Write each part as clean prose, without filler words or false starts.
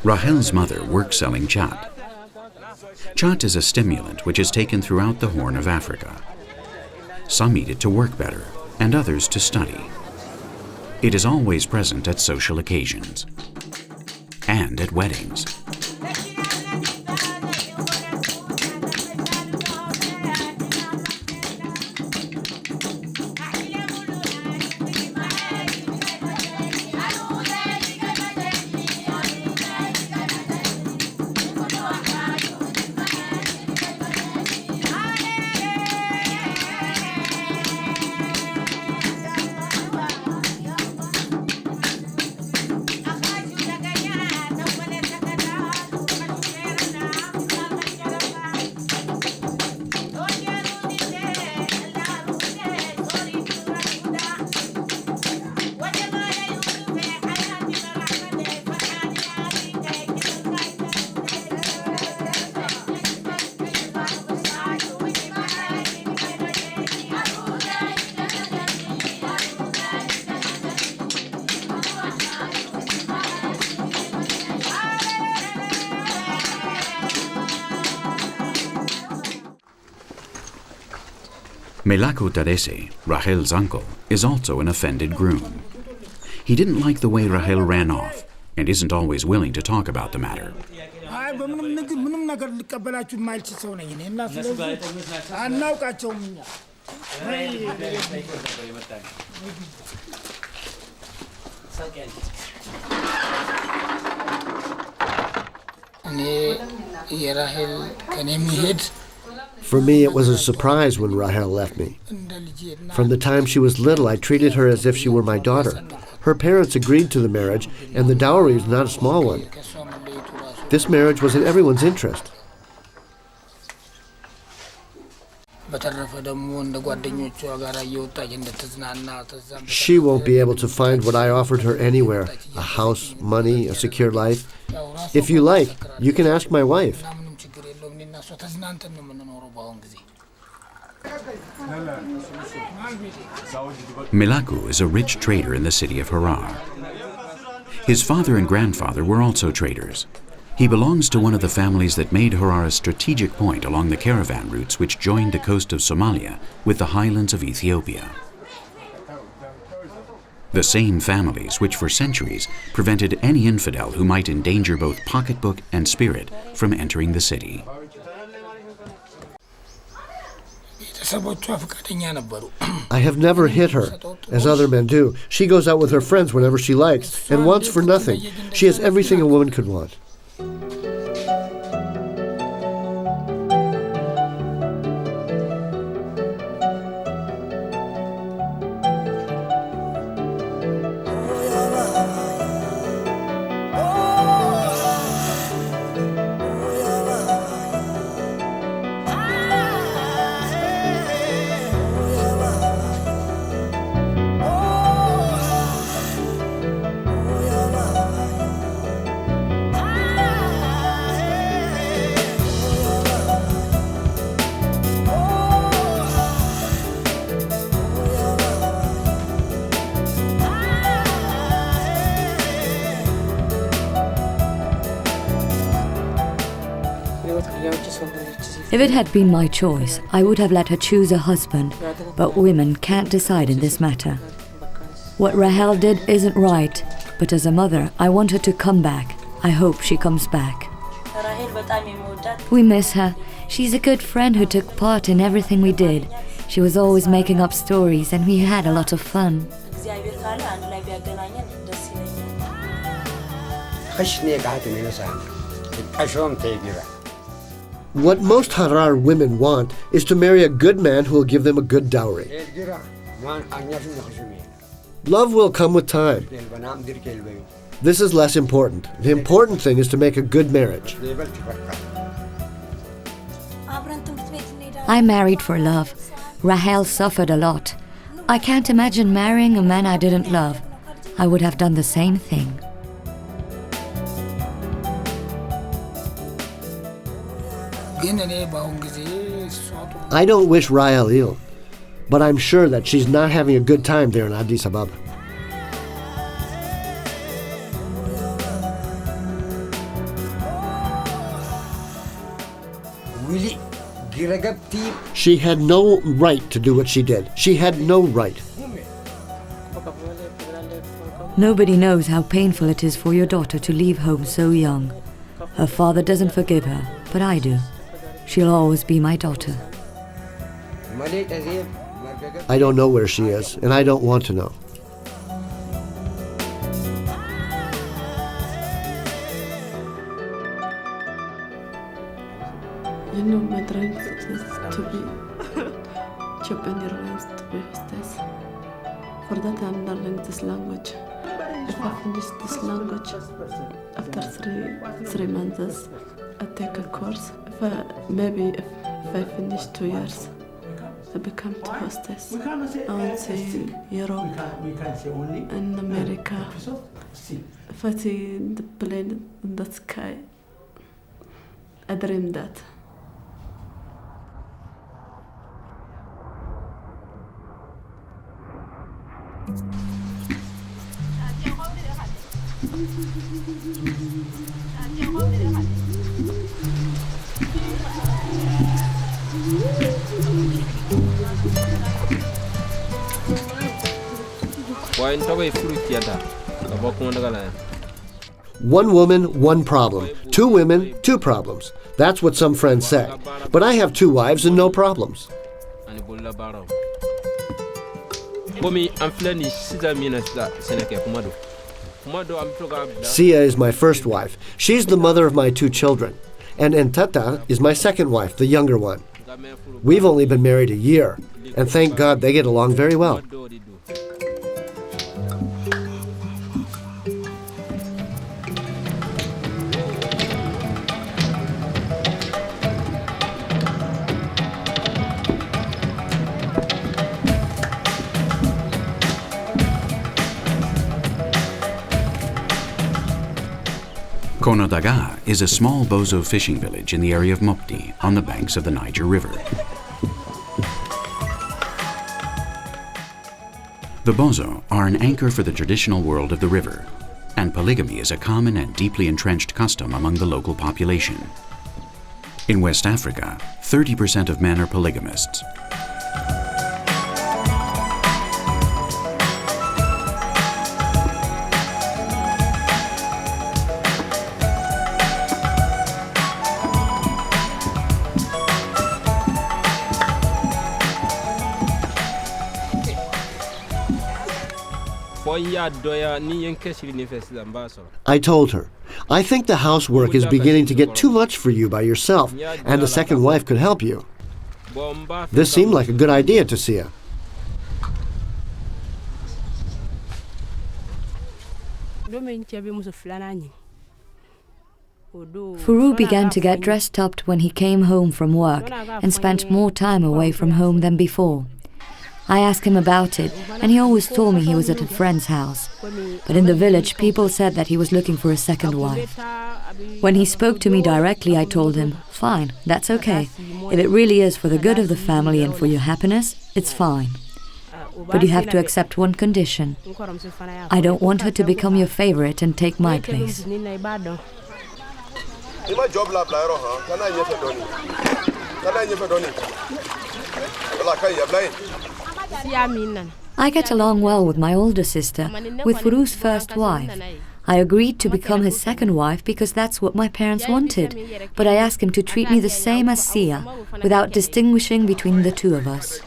Rahel's mother works selling chat. Chat is a stimulant which is taken throughout the Horn of Africa. Some eat it to work better, and others to study. It is always present at social occasions and at weddings. Melaku Terese, Rahel's uncle, is also an offended groom. He didn't like the way Rahel ran off and isn't always willing to talk about the matter. For me, it was a surprise when Rahel left me. From the time she was little, I treated her as if she were my daughter. Her parents agreed to the marriage, and the dowry is not a small one. This marriage was in everyone's interest. She won't be able to find what I offered her anywhere: a house, money, a secure life. If you like, you can ask my wife. Melaku is a rich trader in the city of Harar. His father and grandfather were also traders. He belongs to one of the families that made Harar a strategic point along the caravan routes which joined the coast of Somalia with the highlands of Ethiopia. The same families which for centuries prevented any infidel who might endanger both pocketbook and spirit from entering the city. I have never hit her, as other men do. She goes out with her friends whenever she likes and wants for nothing. She has everything a woman could want. If it had been my choice, I would have let her choose a husband, but women can't decide in this matter. What Rahel did isn't right, but as a mother, I want her to come back. I hope she comes back. We miss her. She's a good friend who took part in everything we did. She was always making up stories and we had a lot of fun. What most Harar women want is to marry a good man who will give them a good dowry. Love will come with time. This is less important. The important thing is to make a good marriage. I married for love. Rahel suffered a lot. I can't imagine marrying a man I didn't love. I would have done the same thing. I don't wish Rahel ill, but I'm sure that she's not having a good time there in Addis Ababa. She had no right to do what she did. She had no right. Nobody knows how painful it is for your daughter to leave home so young. Her father doesn't forgive her, but I do. She'll always be my daughter. I don't know where she is, and I don't want to know. You know, my dream is to be Japan Airlines, to be hostess. For that, I'm learning this language. If I finish this language, after three months, I take a course. If I finish 2 years, I become a hostess. I want to see Europe and America. If I see the plane in the sky, I dream that. One woman, one problem. Two women, two problems. That's what some friends say. But I have 2 wives and no problems. Sia is my first wife. She's the mother of my 2 children. And Ntata is my second wife, the younger one. We've only been married a year, and thank God they get along very well. Konodaga is a small Bozo fishing village in the area of Mopti on the banks of the Niger River. The Bozo are an anchor for the traditional world of the river, and polygamy is a common and deeply entrenched custom among the local population. In West Africa, 30% of men are polygamists. I told her, I think the housework is beginning to get too much for you by yourself, and a second wife could help you. This seemed like a good idea to Sia. Furu began to get dressed up when he came home from work and spent more time away from home than before. I asked him about it, and he always told me he was at a friend's house. But in the village, people said that he was looking for a second wife. When he spoke to me directly, I told him, fine, that's okay. If it really is for the good of the family and for your happiness, it's fine. But you have to accept one condition. I don't want her to become your favorite and take my place. I get along well with my older sister, with Furu's first wife. I agreed to become his second wife because that's what my parents wanted, but I asked him to treat me the same as Sia, without distinguishing between the 2 of us.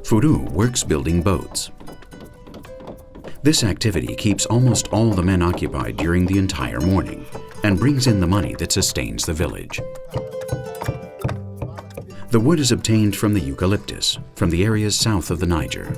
Furu works building boats. This activity keeps almost all the men occupied during the entire morning and brings in the money that sustains the village. The wood is obtained from the eucalyptus, from the areas south of the Niger.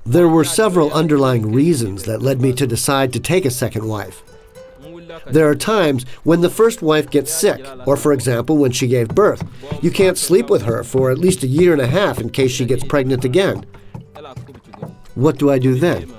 There were several underlying reasons that led me to decide to take a second wife. There are times when the first wife gets sick, or for example, when she gave birth. You can't sleep with her for at least a year and a half in case she gets pregnant again. What do I do then?